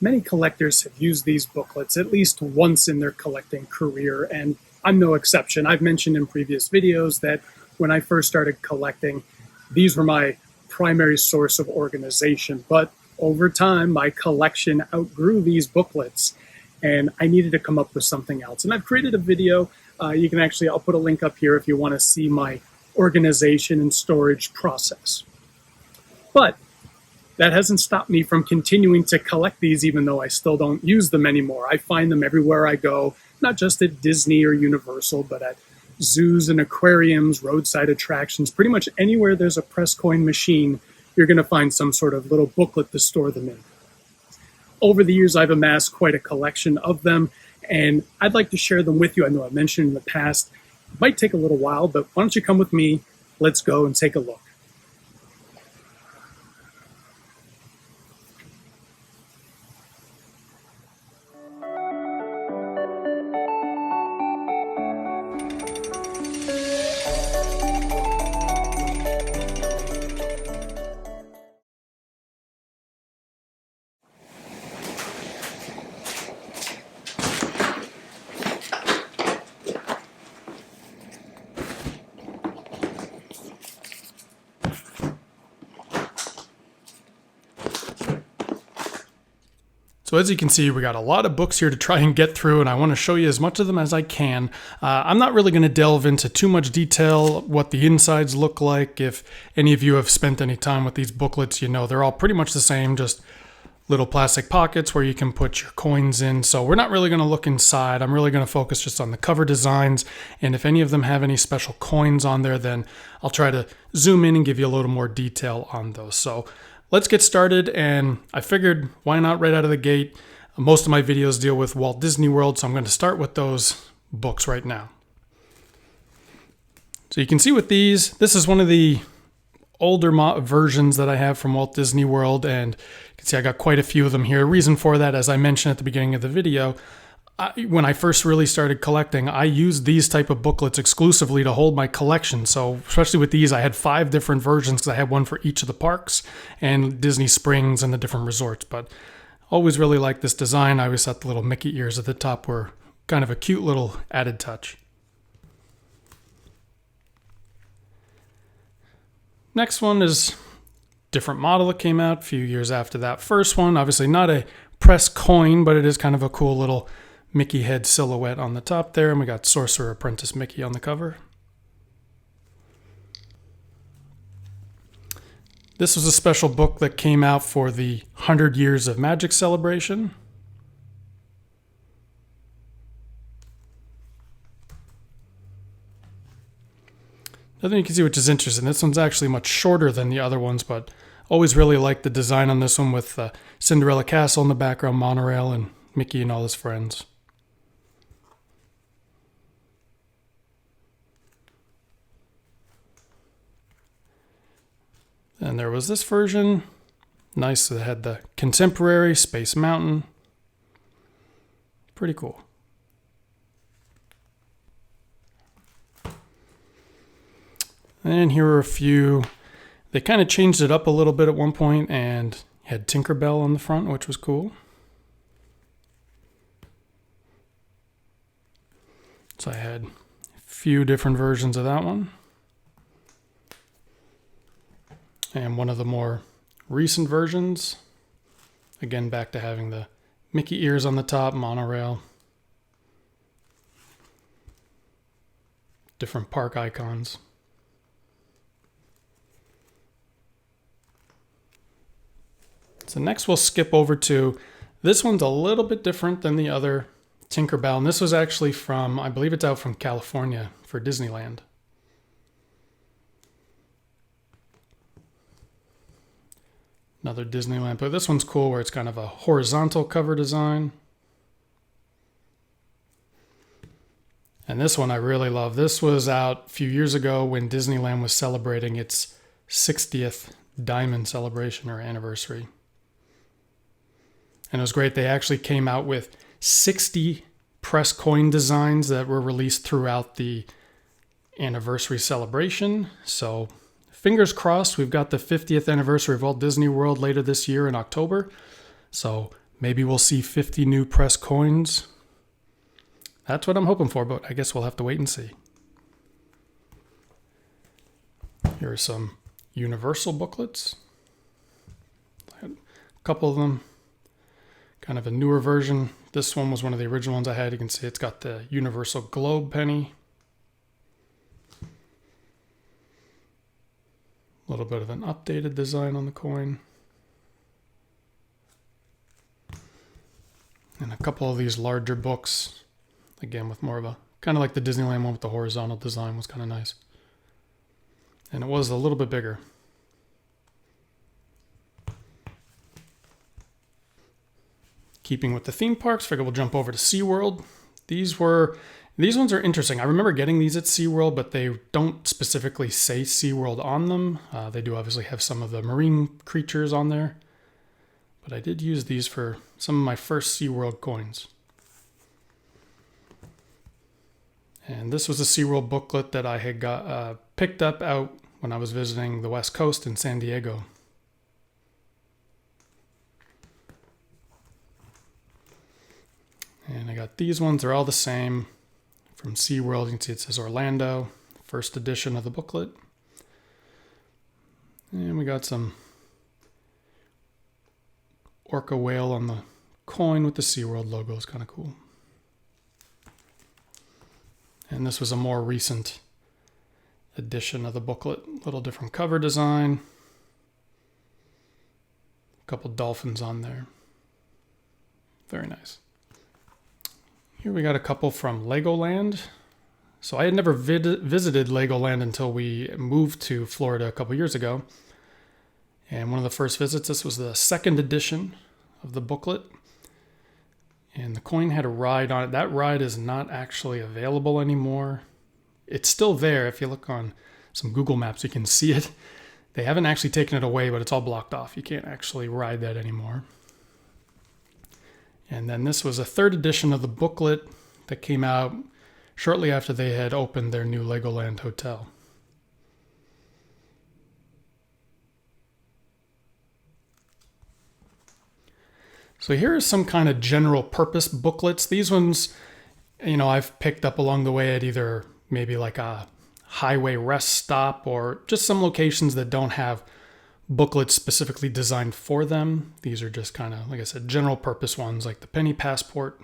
Many collectors have used these booklets at least once in their collecting career, and I'm no exception. I've mentioned in previous videos that when I first started collecting, these were my primary source of organization. But over time, my collection outgrew these booklets, and I needed to come up with something else. And I've created a video. I'll put a link up here if you want to see my organization and storage process. But that hasn't stopped me from continuing to collect these, even though I still don't use them anymore. I find them everywhere I go, not just at Disney or Universal, but at zoos and aquariums, roadside attractions. Pretty much anywhere there's a press coin machine, you're going to find some sort of little booklet to store them in. Over the years, I've amassed quite a collection of them, and I'd like to share them with you. I know I've mentioned in the past, it might take a little while, but why don't you come with me? Let's go and take a look. So as you can see, we got a lot of books here to try and get through, and I want to show you as much of them as I can. I'm not really going to delve into too much detail, what the insides look like. If any of you have spent any time with these booklets, you know they're all pretty much the same, just little plastic pockets where you can put your coins in. So we're not really going to look inside. I'm really going to focus just on the cover designs, and if any of them have any special coins on there, then I'll try to zoom in and give you a little more detail on those. So let's get started, and I figured why not right out of the gate. Most of my videos deal with Walt Disney World, so I'm going to start with those books right now. So you can see with these, this is one of the older versions that I have from Walt Disney World, and you can see I got quite a few of them here. Reason for that, as I mentioned at the beginning of the video, when I first really started collecting, I used these type of booklets exclusively to hold my collection. So especially with these, I had 5 different versions because I had one for each of the parks and Disney Springs and the different resorts. But always really liked this design. I always thought the little Mickey ears at the top were kind of a cute little added touch. Next one is a different model that came out a few years after that first one. Obviously not a press coin, but it is kind of a cool little Mickey head silhouette on the top there, and we got Sorcerer Apprentice Mickey on the cover. This was a special book that came out for the 100 Years of Magic celebration. Another thing you can see which is interesting, this one's actually much shorter than the other ones, but always really liked the design on this one with Cinderella Castle in the background, monorail, and Mickey and all his friends. And there was this version. Nice, it had the contemporary Space Mountain. Pretty cool. And here are a few. They kind of changed it up a little bit at one point and had Tinkerbell on the front, which was cool. So I had a few different versions of that one. And one of the more recent versions, again back to having the Mickey ears on the top, monorail, different park icons. So next we'll skip over to, this one's a little bit different than the other Tinkerbell, and this was actually from, I believe it's out from California for Disneyland. Another Disneyland, but this one's cool where it's kind of a horizontal cover design. And this one I really love. This was out a few years ago when Disneyland was celebrating its 60th diamond celebration or anniversary. And it was great. They actually came out with 60 press coin designs that were released throughout the anniversary celebration. So fingers crossed, we've got the 50th anniversary of Walt Disney World later this year in October. So Maybe we'll see 50 new press coins. That's what I'm hoping for, but I guess we'll have to wait and see. Here are some universal booklets. A couple of them. Kind of a newer version. This one was one of the original ones I had. You can see it's got the universal globe penny. A little bit of an updated design on the coin. And a couple of these larger books. Again, with more of a, kind of like the Disneyland one with the horizontal design was kind of nice. And it was a little bit bigger. Keeping with the theme parks, figure we'll jump over to SeaWorld. These ones are interesting. I remember getting these at SeaWorld, but they don't specifically say SeaWorld on them. They do obviously have some of the marine creatures on there. But I did use these for some of my first SeaWorld coins. And this was a SeaWorld booklet that I had got picked up out when I was visiting the West Coast in San Diego. And I got these ones. They're all the same. From SeaWorld, you can see it says Orlando, first edition of the booklet. And we got some orca whale on the coin with the SeaWorld logo. It's kind of cool. And this was a more recent edition of the booklet. Little different cover design. A couple dolphins on there. Very nice. Here we got a couple from Legoland. So I had never visited Legoland until we moved to Florida a couple years ago. And one of the first visits, this was the second edition of the booklet. And the coin had a ride on it. That ride is not actually available anymore. It's still there. If you look on some Google Maps, you can see it. They haven't actually taken it away, but it's all blocked off. You can't actually ride that anymore. And then this was a third edition of the booklet that came out shortly after they had opened their new Legoland hotel. So here are some kind of general purpose booklets. These ones, I've picked up along the way at either maybe like a highway rest stop or just some locations that don't have booklets specifically designed for them. These are just kind of, like I said, general purpose ones like the penny passport.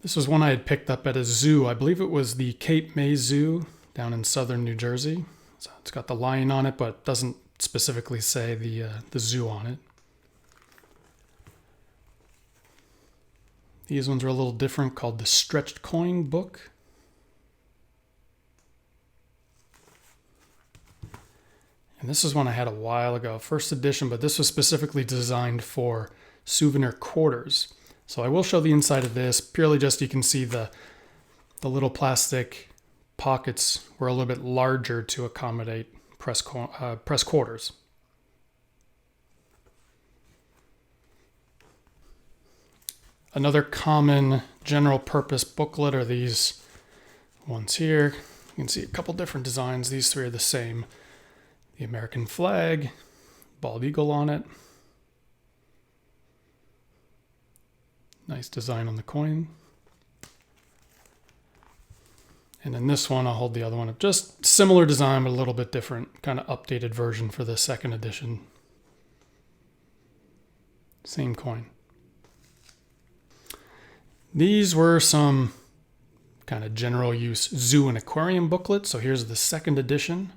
This was one I had picked up at a zoo. I believe it was the Cape May Zoo down in southern New Jersey. So it's got the lion on it, but doesn't specifically say the zoo on it. These ones are a little different, called the Stretched Coin Book. And this is one I had a while ago, first edition, but this was specifically designed for souvenir quarters. So I will show the inside of this, purely just you can see the little plastic pockets were a little bit larger to accommodate press quarters. Another common general purpose booklet are these ones here. You can see a couple different designs. These three are the same. The American flag, bald eagle on it. Nice design on the coin. And then this one, I'll hold the other one up. Just similar design, but a little bit different. Kind of updated version for the second edition. Same coin. These were some kind of general use zoo and aquarium booklets. So here's the second edition.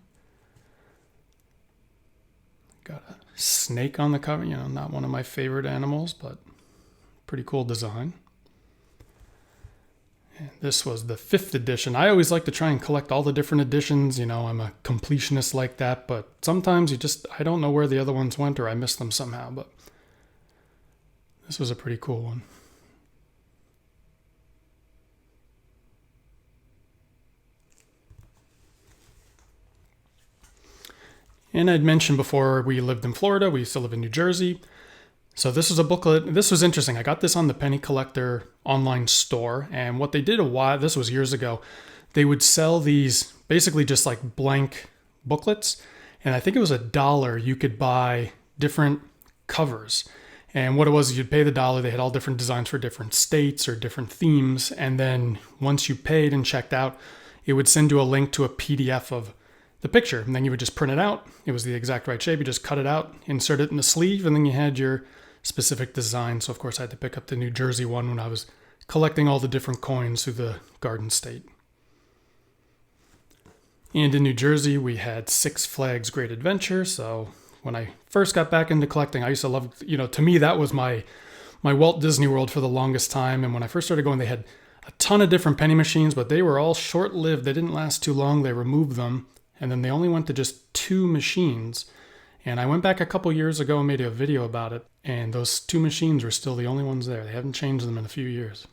Got a snake on the cover. Not one of my favorite animals, but pretty cool design. And this was the 5th edition. I always like to try and collect all the different editions. I'm a completionist like that, but sometimes I don't know where the other ones went or I missed them somehow, but this was a pretty cool one. And I'd mentioned before we lived in Florida. We used to live in New Jersey. So this was a booklet. This was interesting. I got this on the Penny Collector online store. And what they did this was years ago, they would sell these basically just like blank booklets. And I think it was $1. You could buy different covers. And what it was, you'd pay the dollar. They had all different designs for different states or different themes. And then once you paid and checked out, it would send you a link to a PDF of the picture. And then you would just print it out. It was the exact right shape. You just cut it out, insert it in the sleeve, and then you had your specific design. So of course I had to pick up the New Jersey one when I was collecting all the different coins through the Garden State. And in New Jersey, we had Six Flags Great Adventure. So when I first got back into collecting, I used to love, to me, that was my Walt Disney World for the longest time. And when I first started going, they had a ton of different penny machines, but they were all short-lived. They didn't last too long. They removed them, and then they only went to just 2 machines. And I went back a couple years ago and made a video about it, and those 2 machines were still the only ones there. They haven't changed them in a few years.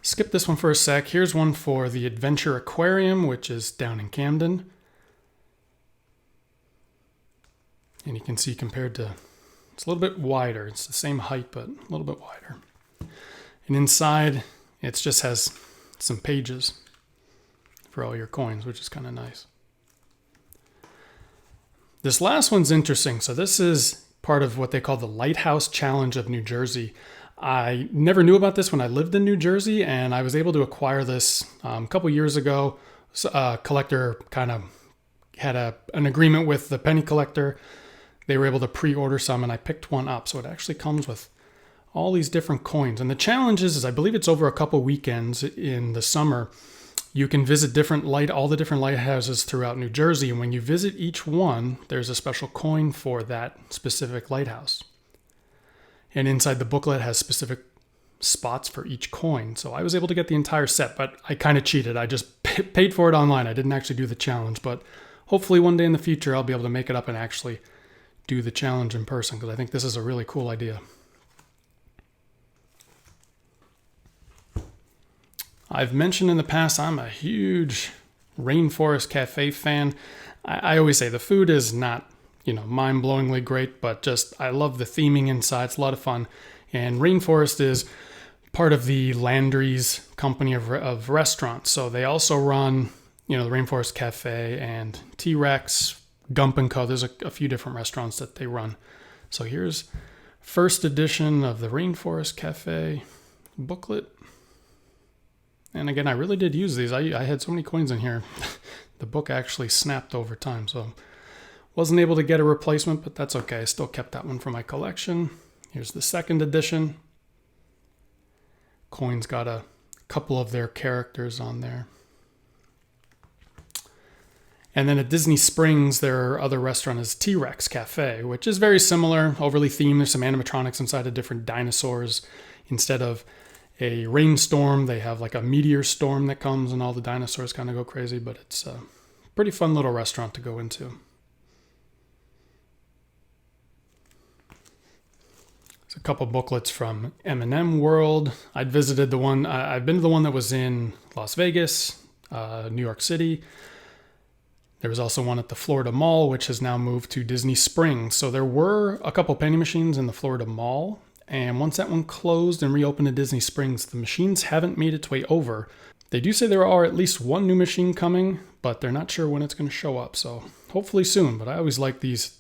Skip this one for a sec. Here's one for the Adventure Aquarium, which is down in Camden. And you can see compared to, it's a little bit wider. It's the same height, but a little bit wider. And inside, it just has some pages for all your coins, which is kind of nice. This last one's interesting. So this is part of what they call the Lighthouse Challenge of New Jersey. I never knew about this when I lived in New Jersey, and I was able to acquire this a couple years ago. A collector kind of had an agreement with the penny collector. They were able to pre-order some, and I picked one up. So it actually comes with all these different coins. And the challenge is I believe it's over a couple weekends in the summer. You can visit all the different lighthouses throughout New Jersey. And when you visit each one, there's a special coin for that specific lighthouse. And inside the booklet has specific spots for each coin. So I was able to get the entire set, but I kind of cheated. I just paid for it online. I didn't actually do the challenge, but hopefully one day in the future, I'll be able to make it up and actually do the challenge in person, because I think this is a really cool idea. I've mentioned in the past, I'm a huge Rainforest Cafe fan. I always say the food is not, mind-blowingly great, but just I love the theming inside. It's a lot of fun. And Rainforest is part of the Landry's company of restaurants. So they also run, the Rainforest Cafe and T-Rex, Gump & Co. There's a few different restaurants that they run. So here's first edition of the Rainforest Cafe booklet. And again, I really did use these. I had so many coins in here. The book actually snapped over time, so wasn't able to get a replacement, but that's okay. I still kept that one for my collection. Here's the second edition. Coins got a couple of their characters on there. And then at Disney Springs, their other restaurant is T-Rex Cafe, which is very similar, overly themed. There's some animatronics inside of different dinosaurs. Instead of a rainstorm, they have like a meteor storm that comes and all the dinosaurs kind of go crazy, but it's a pretty fun little restaurant to go into. There's a couple booklets from M&M World. I've been to the one that was in Las Vegas, New York City. There was also one at the Florida Mall, which has now moved to Disney Springs. So there were a couple penny machines in the Florida Mall. And once that one closed and reopened at Disney Springs, the machines haven't made its way over. They do say there are at least one new machine coming, but they're not sure when it's going to show up. So hopefully soon. But I always like these.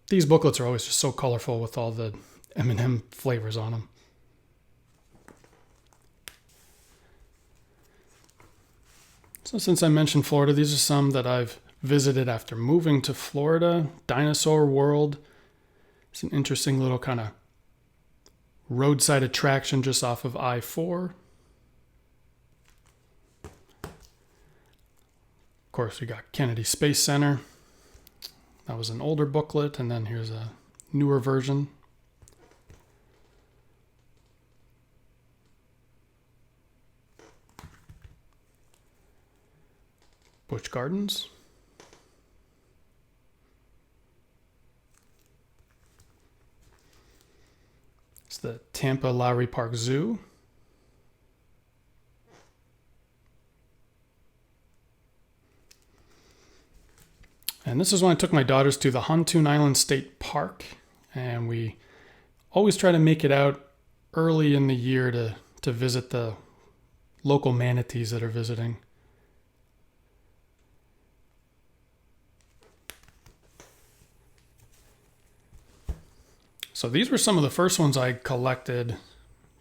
These booklets are always just so colorful with all the M&M flavors on them. So since I mentioned Florida, these are some that I've visited after moving to Florida. Dinosaur World. It's an interesting little kind of roadside attraction just off of I-4. Of course, we got Kennedy Space Center. That was an older booklet, and then here's a newer version. Busch Gardens. It's the Tampa Lowry Park Zoo. And this is when I took my daughters to the Huntoon Island State Park. And we always try to make it out early in the year to visit the local manatees that are visiting. So these were some of the first ones I collected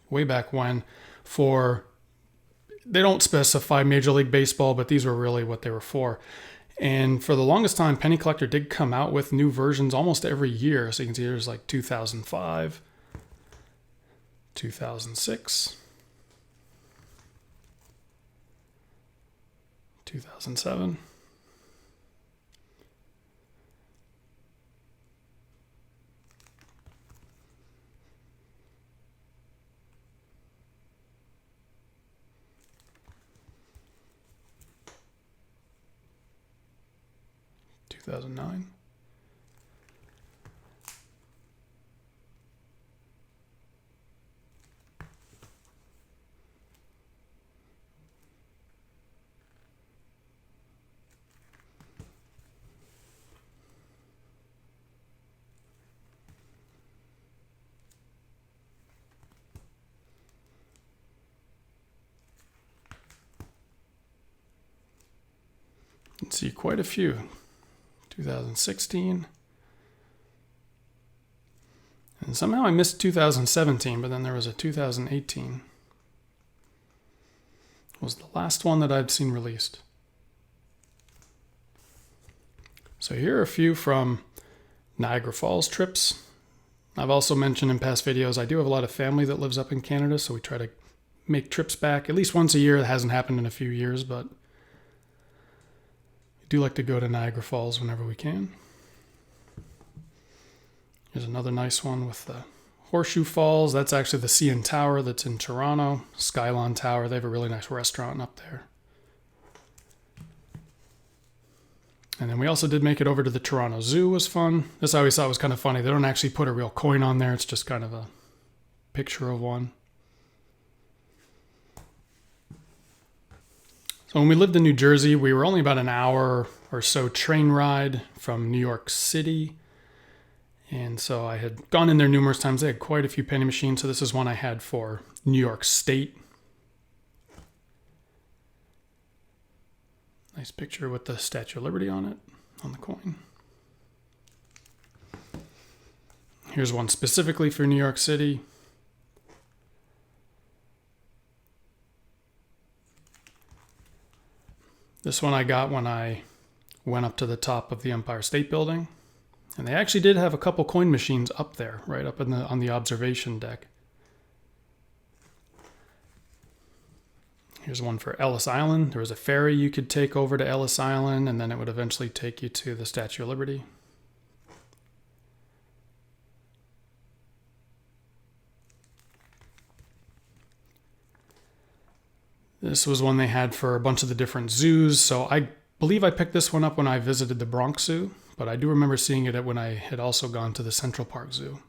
way back when for, they don't specify Major League Baseball, but these were really what they were for. And for the longest time, Penny Collector did come out with new versions almost every year. So you can see there's like 2005, 2006, 2007. 2009. 'Can see quite a few. 2016. And somehow I missed 2017, but then there was a 2018. It was the last one that I'd seen released. So here are a few from Niagara Falls trips. I've also mentioned in past videos, I do have a lot of family that lives up in Canada, so we try to make trips back at least once a year. It hasn't happened in a few years, but we do like to go to Niagara Falls whenever we can. Here's another nice one with the Horseshoe Falls. That's actually the CN Tower that's in Toronto. Skylon Tower. They have a really nice restaurant up there. And then we also did make it over to the Toronto Zoo. It was fun. This I always thought was kind of funny. They don't actually put a real coin on there. It's just kind of a picture of one. So when we lived in New Jersey, we were only about an hour or so train ride from New York City. And so I had gone in there numerous times. They had quite a few penny machines. So this is one I had for New York State. Nice picture with the Statue of Liberty on it, on the coin. Here's one specifically for New York City. This one I got when I went up to the top of the Empire State Building. And they actually did have a couple coin machines up there, right up in on the observation deck. Here's one for Ellis Island. There was a ferry you could take over to Ellis Island, and then it would eventually take you to the Statue of Liberty. This was one they had for a bunch of the different zoos. So I believe I picked this one up when I visited the Bronx Zoo, but I do remember seeing it when I had also gone to the Central Park Zoo.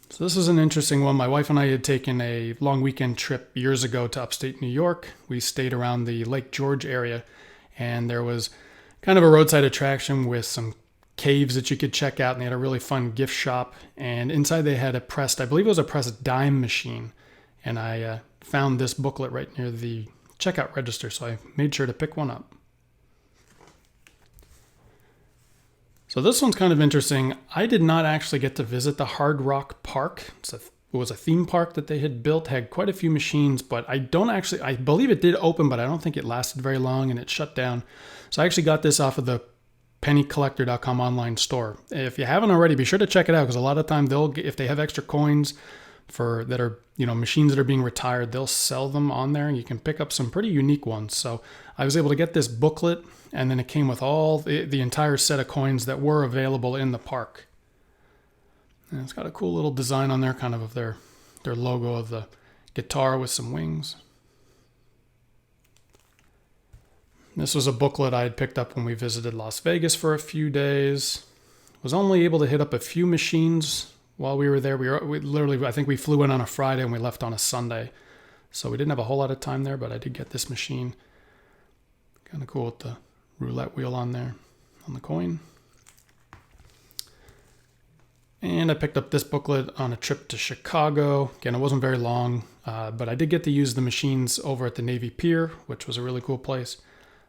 So this is an interesting one. My wife and I had taken a long weekend trip years ago to upstate New York. We stayed around the Lake George area, and there was kind of a roadside attraction with some caves that you could check out, and they had a really fun gift shop. And inside they had a pressed, I believe it was a pressed dime machine. And I found this booklet right near the checkout register, so I made sure to pick one up. So this one's kind of interesting. I did not actually get to visit the Hard Rock Park. It was a theme park that they had built, had quite a few machines, but I believe it did open, but I don't think it lasted very long and it shut down. So I actually got this off of the pennycollector.com online store. If you haven't already, be sure to check it out, because a lot of the time if they have extra coins that are, machines that are being retired, they'll sell them on there, and you can pick up some pretty unique ones. So I was able to get this booklet, and then it came with all the entire set of coins that were available in the park. And it's got a cool little design on there, kind of their logo of the guitar with some wings. This was a booklet I had picked up when we visited Las Vegas for a few days. Was only able to hit up a few machines while we were there. We literally, I think we flew in on a Friday and we left on a Sunday. So we didn't have a whole lot of time there, but I did get this machine. Kind of cool with the roulette wheel on there, on the coin. And I picked up this booklet on a trip to Chicago. Again, it wasn't very long, but I did get to use the machines over at the Navy Pier, which was a really cool place.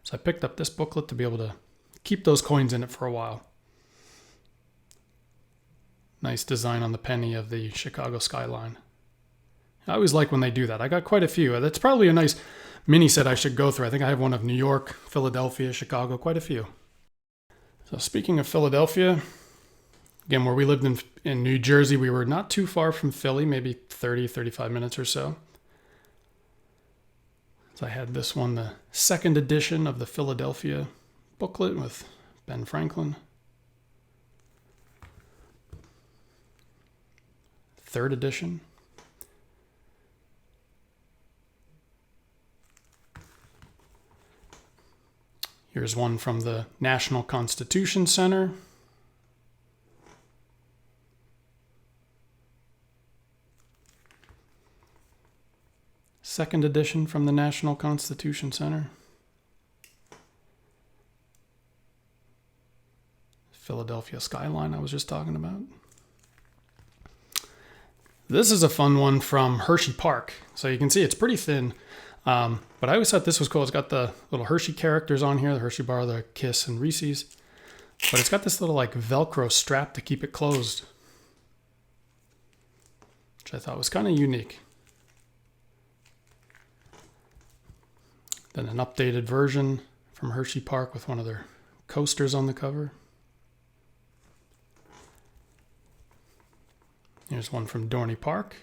So I picked up this booklet to be able to keep those coins in it for a while. Nice design on the penny of the Chicago skyline. I always like when they do that. I got quite a few. That's probably a nice mini set I should go through. I think I have one of New York, Philadelphia, Chicago, quite a few. So speaking of Philadelphia, again, where we lived in New Jersey, we were not too far from Philly, maybe 30, 35 minutes or so. So I had this one, the second edition of the Philadelphia booklet with Ben Franklin. Third edition. Here's one from the National Constitution Center. Second edition from the National Constitution Center. Philadelphia skyline I was just talking about. This is a fun one from Hershey Park. So you can see it's pretty thin. But I always thought this was cool. It's got the little Hershey characters on here, the Hershey bar, the Kiss, and Reese's. But it's got this little like Velcro strap to keep it closed, which I thought was kind of unique. Then an updated version from Hershey Park with one of their coasters on the cover. Here's one from Dorney Park.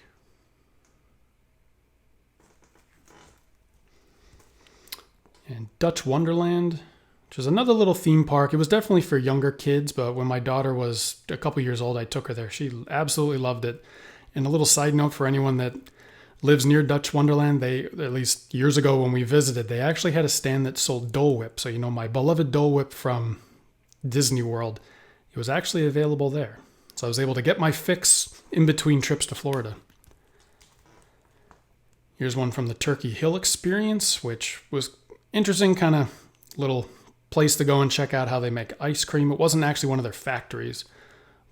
And Dutch Wonderland, which is another little theme park. It was definitely for younger kids, but when my daughter was a couple years old, I took her there. She absolutely loved it. And a little side note for anyone that lives near Dutch Wonderland, they, at least years ago when we visited, they actually had a stand that sold Dole Whip. So, you know, my beloved Dole Whip from Disney World, it was actually available there. So I was able to get my fix in between trips to Florida. Here's one from the Turkey Hill Experience, which was interesting, kind of little place to go and check out how they make ice cream. It wasn't actually one of their factories,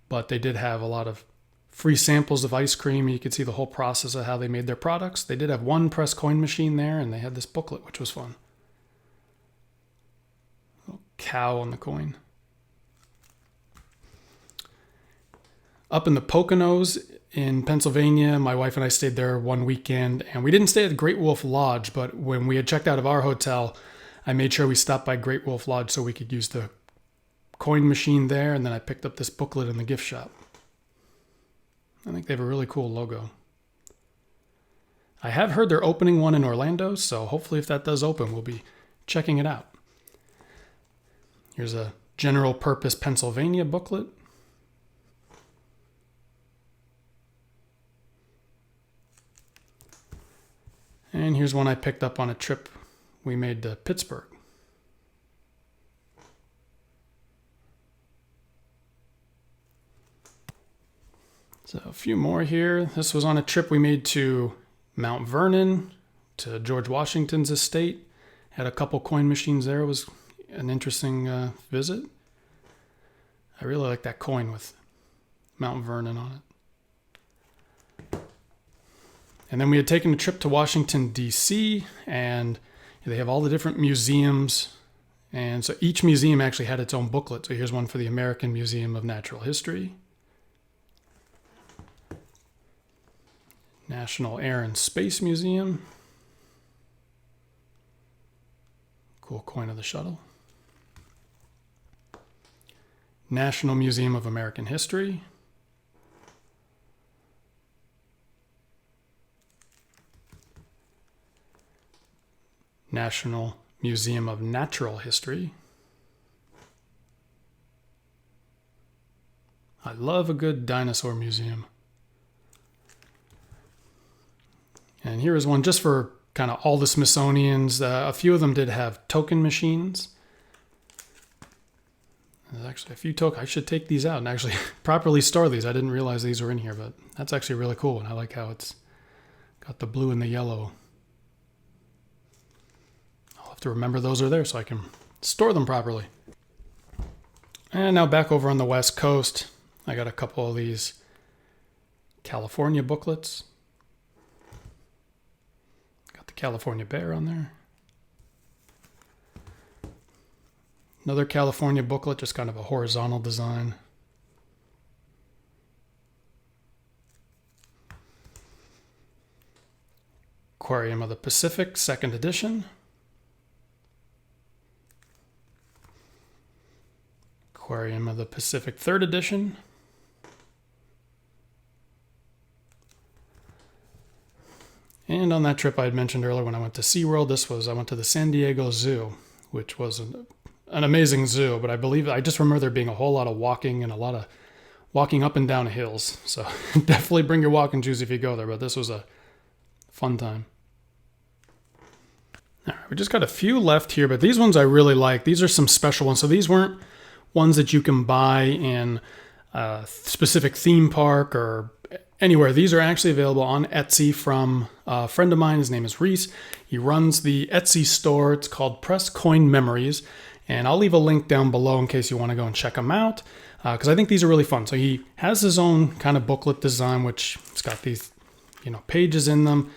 but they did have a lot of free samples of ice cream. You could see the whole process of how they made their products. They did have one press coin machine there, and they had this booklet, which was fun. Little cow on the coin. Up in the Poconos in Pennsylvania, my wife and I stayed there one weekend, and we didn't stay at the Great Wolf Lodge, but when we had checked out of our hotel, I made sure we stopped by Great Wolf Lodge so we could use the coin machine there, and then I picked up this booklet in the gift shop. I think they have a really cool logo. I have heard they're opening one in Orlando, so hopefully if that does open, we'll be checking it out. Here's a general purpose Pennsylvania booklet. And here's one I picked up on a trip we made to Pittsburgh. So a few more here. This was on a trip we made to Mount Vernon, to George Washington's estate. Had a couple coin machines there. It was an interesting visit. I really like that coin with Mount Vernon on it. And then we had taken a trip to Washington, D.C., and they have all the different museums. And so each museum actually had its own booklet. So here's one for the American Museum of Natural History. National Air and Space Museum. Cool coin of the shuttle. National Museum of American History. National Museum of Natural History. I love a good dinosaur museum. And here is one just for kind of all the Smithsonian's. A few of them did have token machines. There's actually a few tokens. I should take these out and actually properly store these. I didn't realize these were in here, but that's actually really cool. And I like how it's got the blue and the yellow. To remember those are there so I can store them properly. And now back over on the West Coast, I got a couple of these California booklets. Got the California bear on there. Another California booklet, just kind of a horizontal design. Aquarium of the Pacific, 2nd edition. Aquarium of the Pacific, 3rd edition. And on that trip I had mentioned earlier when I went to SeaWorld, I went to the San Diego Zoo, which was an amazing zoo, but I just remember there being a whole lot of walking and a lot of walking up and down hills. So definitely bring your walking shoes if you go there, but this was a fun time. All right, we just got a few left here, but these ones I really like. These are some special ones. So these weren't ones that you can buy in a specific theme park or anywhere. These are actually available on Etsy from a friend of mine. His name is Reese. He runs the Etsy store. It's called Press Coin Memories. And I'll leave a link down below in case you want to go and check them out, because I think these are really fun. So he has his own kind of booklet design, which it's got these, pages in them.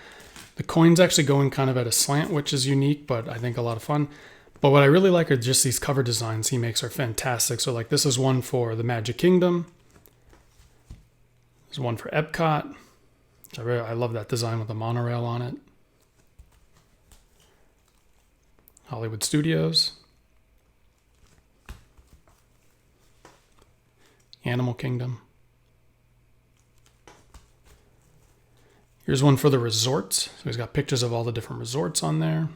The coins actually go in kind of at a slant, which is unique, but I think a lot of fun. But what I really like are just these cover designs he makes are fantastic. So like this is one for the Magic Kingdom. There's one for Epcot. I love that design with the monorail on it. Hollywood Studios. Animal Kingdom. Here's one for the resorts. So he's got pictures of all the different resorts on there.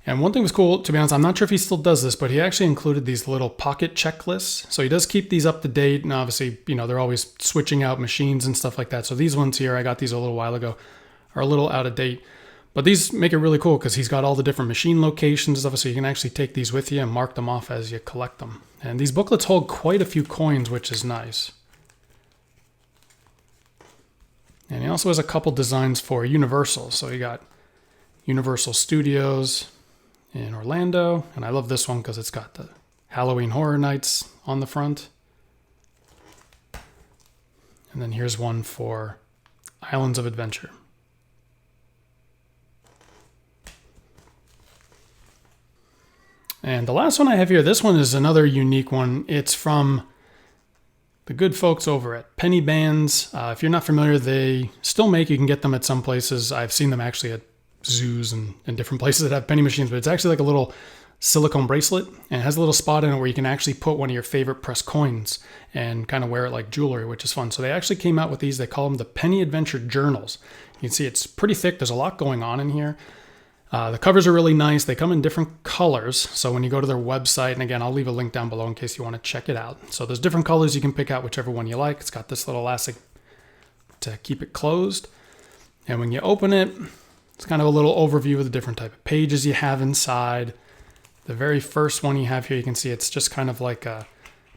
And one thing was cool, to be honest, I'm not sure if he still does this, but he actually included these little pocket checklists. So he does keep these up to date, and obviously, they're always switching out machines and stuff like that. So these ones here, I got these a little while ago, are a little out of date. But these make it really cool because he's got all the different machine locations and stuff, so you can actually take these with you and mark them off as you collect them. And these booklets hold quite a few coins, which is nice. And he also has a couple designs for Universal. So you got Universal Studios in Orlando. And I love this one because it's got the Halloween Horror Nights on the front. And then here's one for Islands of Adventure. And the last one I have here, this one is another unique one. It's from the good folks over at Pennybandz. If you're not familiar, they still make, you can get them at some places. I've seen them actually at zoos and different places that have penny machines, but it's actually like a little silicone bracelet, and it has a little spot in it where you can actually put one of your favorite pressed coins and kind of wear it like jewelry, which is fun. So they actually came out with these. They call them the Penny Adventure Journals. You can see it's pretty thick. There's a lot going on in here. The covers are really nice. They come in different colors. So when you go to their website, and again, I'll leave a link down below in case you want to check it out. So there's different colors. You can pick out whichever one you like. It's got this little elastic to keep it closed. And when you open it, it's kind of a little overview of the different type of pages you have inside. The very first one you have here, you can see it's just kind of like a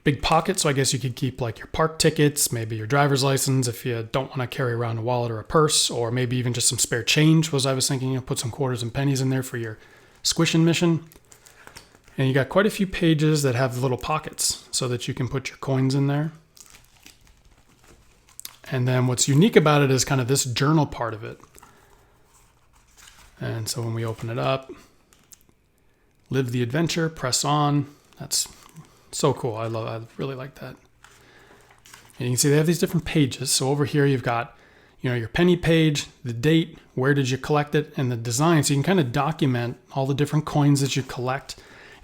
big pocket. So I guess you could keep like your park tickets, maybe your driver's license if you don't want to carry around a wallet or a purse, or maybe even just some spare change was I was thinking, put some quarters and pennies in there for your squishing mission. And you got quite a few pages that have little pockets so that you can put your coins in there. And then what's unique about it is kind of this journal part of it. And so when we open it up, live the adventure, press on. That's so cool. I really like that. And you can see they have these different pages. So over here you've got, your penny page, the date, where did you collect it, and the design. So you can kind of document all the different coins that you collect.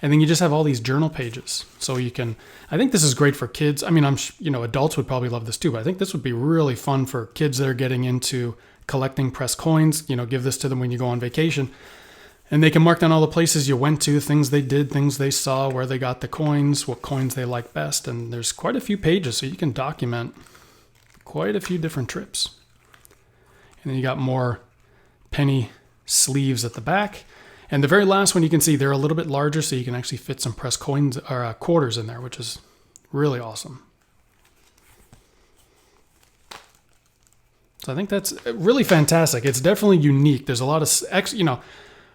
And then you just have all these journal pages. So you can, I think this is great for kids. I mean, adults would probably love this too, but I think this would be really fun for kids that are getting into collecting pressed coins. Give this to them when you go on vacation. And they can mark down all the places you went to, things they did, things they saw, where they got the coins, what coins they like best. And there's quite a few pages, so you can document quite a few different trips. And then you got more penny sleeves at the back. And the very last one you can see, they're a little bit larger, so you can actually fit some pressed coins or quarters in there, which is really awesome. So I think that's really fantastic. It's definitely unique. There's a lot of,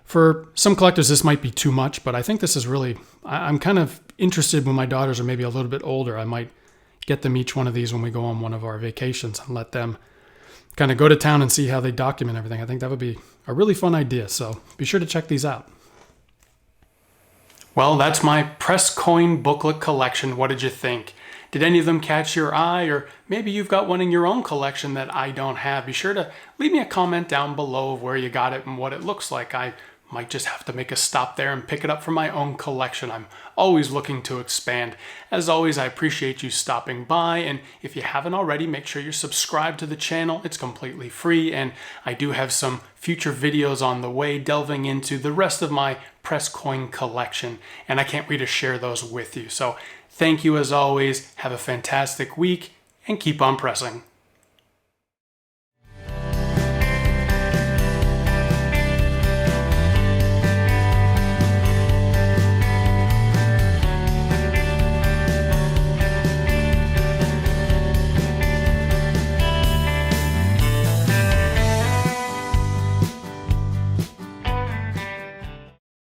for some collectors, this might be too much, but I think this is really, I'm kind of interested when my daughters are maybe a little bit older. I might get them each one of these when we go on one of our vacations and let them kind of go to town and see how they document everything. I think that would be a really fun idea. So be sure to check these out. Well, that's my press coin booklet collection. What did you think? Did any of them catch your eye? Or maybe you've got one in your own collection that I don't have. Be sure to leave me a comment down below of where you got it and what it looks like. I might just have to make a stop there and pick it up for my own collection. I'm always looking to expand. As always, I appreciate you stopping by, and if you haven't already, make sure you're subscribed to the channel. It's completely free, and I do have some future videos on the way delving into the rest of my press coin collection, and I can't wait to share those with you. So thank you as always, have a fantastic week, and keep on pressing.